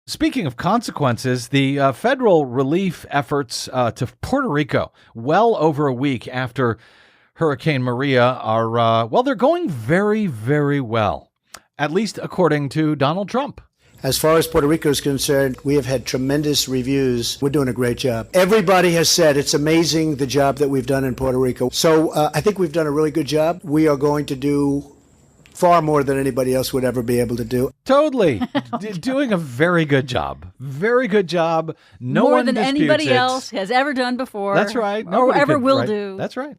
Speaking of consequences, the federal relief efforts to Puerto Rico, well over a week after Hurricane Maria, are, they're going very, very well, at least according to Donald Trump. As far as Puerto Rico is concerned, we have had tremendous reviews. We're doing a great job. Everybody has said it's amazing the job that we've done in Puerto Rico. So I think we've done a really good job. We are going to do far more than anybody else would ever be able to do. Totally. Doing a very good job. Very good job. More than anybody else has ever done before. That's right. Or ever will do. That's right.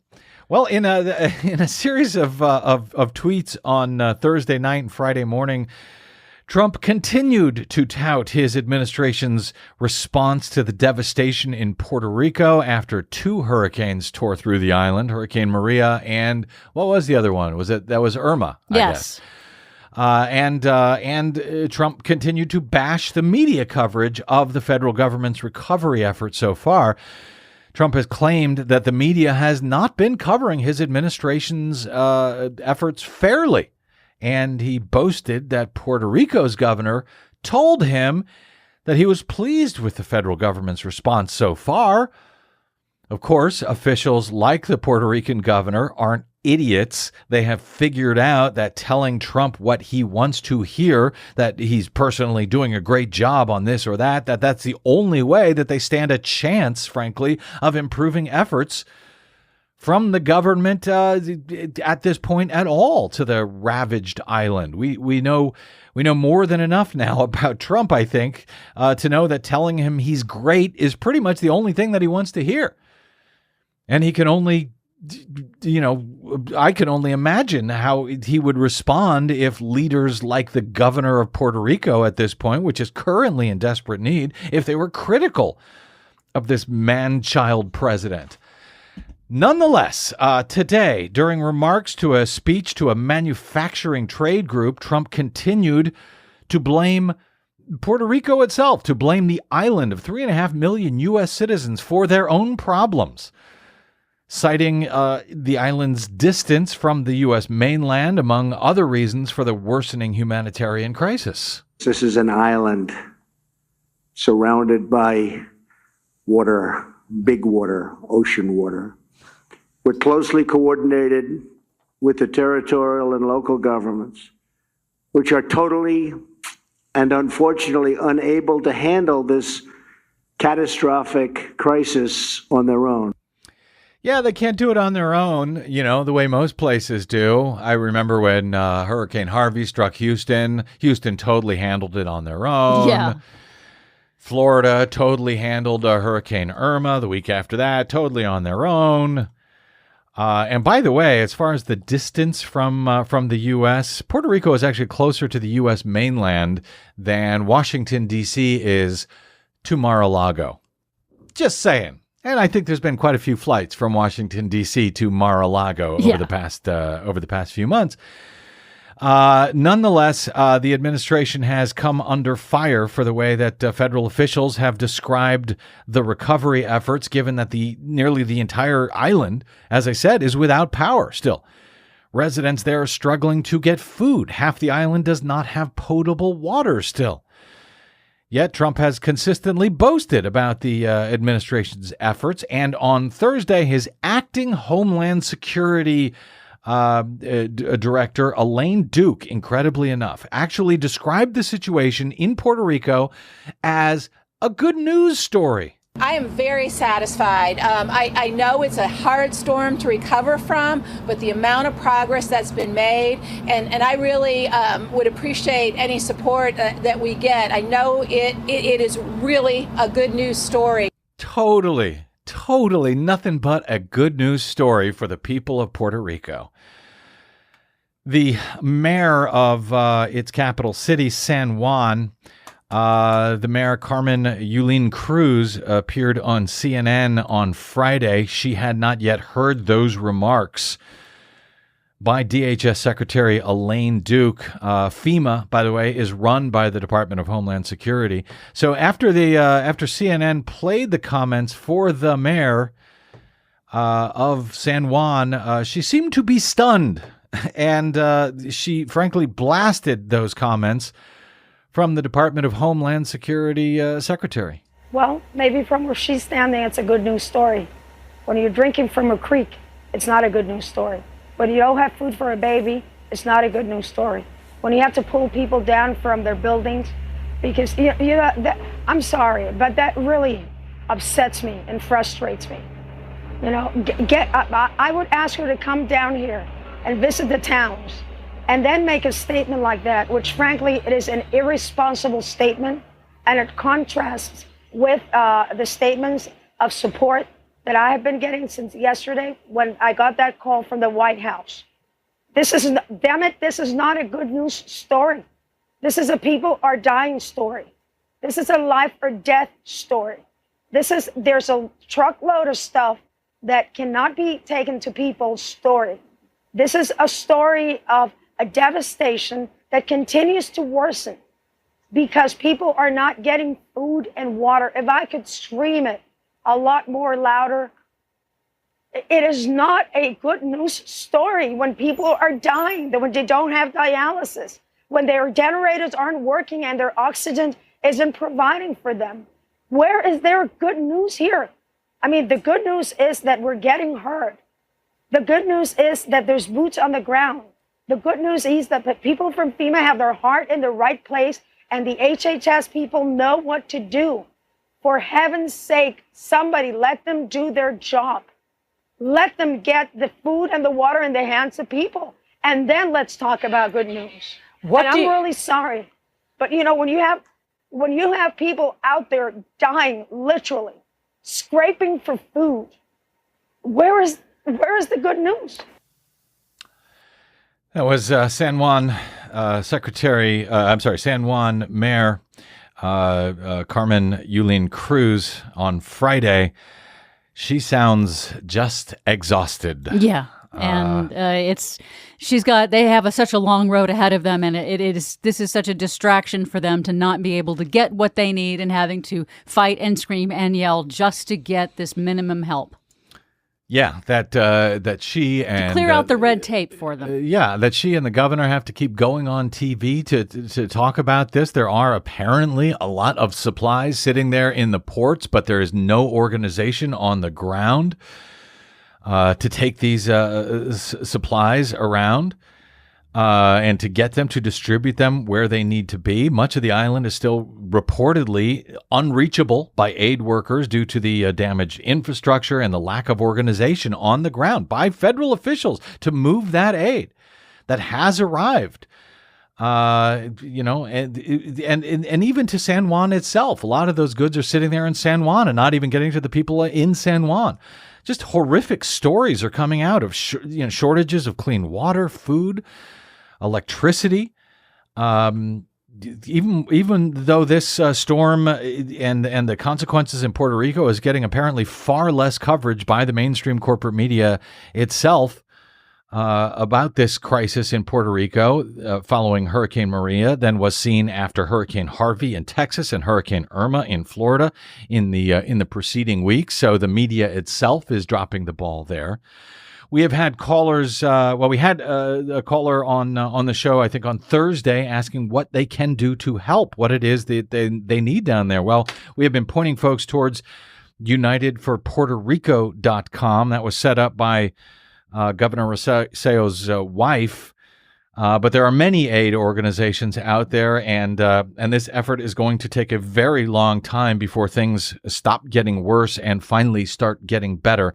Well, in a series of tweets on Thursday night and Friday morning, Trump continued to tout his administration's response to the devastation in Puerto Rico after two hurricanes tore through the island, Hurricane Maria and what was the other one? That was Irma? Yes. And Trump continued to bash the media coverage of the federal government's recovery effort so far. Trump has claimed that the media has not been covering his administration's efforts fairly. And he boasted that Puerto Rico's governor told him that he was pleased with the federal government's response so far. Of course, officials like the Puerto Rican governor aren't idiots. They have figured out that telling Trump what he wants to hear, that he's personally doing a great job on this or that's the only way that they stand a chance, frankly, of improving efforts from the government at this point at all to the ravaged island. We know more than enough now about Trump, I think, to know that telling him he's great is pretty much the only thing that he wants to hear. And he can only, I can only imagine how he would respond if leaders like the governor of Puerto Rico at this point, which is currently in desperate need, if they were critical of this man-child president. Nonetheless, today, during remarks to a speech to a manufacturing trade group, Trump continued to blame Puerto Rico itself, to blame the island of 3.5 million U.S. citizens for their own problems, citing the island's distance from the U.S. mainland, among other reasons for the worsening humanitarian crisis. This is an island surrounded by water, big water, ocean water. We're closely coordinated with the territorial and local governments, which are totally and unfortunately unable to handle this catastrophic crisis on their own. Yeah, they can't do it on their own, the way most places do. I remember when Hurricane Harvey struck Houston. Houston totally handled it on their own. Yeah. Florida totally handled Hurricane Irma the week after that, totally on their own. And by the way, as far as the distance from the U.S., Puerto Rico is actually closer to the U.S. mainland than Washington, D.C. is to Mar-a-Lago. Just saying. And I think there's been quite a few flights from Washington, D.C. to Mar-a-Lago over the past few months. Nonetheless, the administration has come under fire for the way that federal officials have described the recovery efforts, given that nearly the entire island, as I said, is without power still. Residents there are struggling to get food. Half the island does not have potable water still. Yet Trump has consistently boasted about the administration's efforts, and on Thursday, his acting Homeland Security Director Elaine Duke, incredibly enough, actually described the situation in Puerto Rico as a good news story. I am very satisfied. I know it's a hard storm to recover from, but the amount of progress that's been made, and I really would appreciate any support that we get. I know it is really a good news story. Totally nothing but a good news story for the people of Puerto Rico. The mayor of its capital city, San Juan, the mayor, Carmen Yulín Cruz, appeared on CNN on Friday. She had not yet heard those remarks by DHS Secretary Elaine Duke. FEMA, by the way, is run by the Department of Homeland Security. So after CNN played the comments for the mayor of San Juan, she seemed to be stunned, and she frankly blasted those comments from the Department of Homeland Security Secretary. Well, maybe from where she's standing, it's a good news story. When you're drinking from a creek, it's not a good news story. When you don't have food for a baby, it's not a good news story. When you have to pull people down from their buildings, because I'm sorry, but that really upsets me and frustrates me. I would ask her to come down here and visit the towns and then make a statement like that, which frankly, it is an irresponsible statement, and it contrasts with the statements of support that I have been getting since yesterday when I got that call from the White House. This is not a good news story. This is a people are dying story. This is a life or death story. There's a truckload of stuff that cannot be taken to people's story. This is a story of a devastation that continues to worsen because people are not getting food and water. If I could scream it a lot more louder, it is not a good news story when people are dying, when they don't have dialysis, when their generators aren't working and their oxygen isn't providing for them. Where is there good news here? I mean, the good news is that we're getting heard. The good news is that there's boots on the ground. The good news is that people from FEMA have their heart in the right place and the HHS people know what to do. For heaven's sake, somebody let them do their job. Let them get the food and the water in the hands of people. And then let's talk about good news. I'm really sorry. But when you have people out there dying, literally, scraping for food, where is the good news? That was San Juan San Juan Mayor Carmen Yulín Cruz on Friday. She sounds just exhausted. Yeah. And they have such a long road ahead of them, and this is such a distraction for them to not be able to get what they need and having to fight and scream and yell just to get this minimum help. Yeah, that she and to clear out the red tape for them. That she and the governor have to keep going on TV to talk about this. There are apparently a lot of supplies sitting there in the ports, but there is no organization on the ground to take these supplies around and to get them, to distribute them where they need to be. Much of the island is still reportedly unreachable by aid workers due to the damaged infrastructure and the lack of organization on the ground by federal officials to move that aid that has arrived. And even to San Juan itself, a lot of those goods are sitting there in San Juan and not even getting to the people in San Juan. Just horrific stories are coming out of shortages of clean water, food, electricity. Even though this storm and the consequences in Puerto Rico is getting apparently far less coverage by the mainstream corporate media itself about this crisis in Puerto Rico following Hurricane Maria than was seen after Hurricane Harvey in Texas and Hurricane Irma in Florida in the preceding weeks. So the media itself is dropping the ball there. We have had callers. We had a caller on the show, I think on Thursday, asking what they can do to help, what it is that they need down there. Well, we have been pointing folks towards UnitedForPuertoRico.com. That was set up by Governor Rosello's wife. But there are many aid organizations out there, and this effort is going to take a very long time before things stop getting worse and finally start getting better.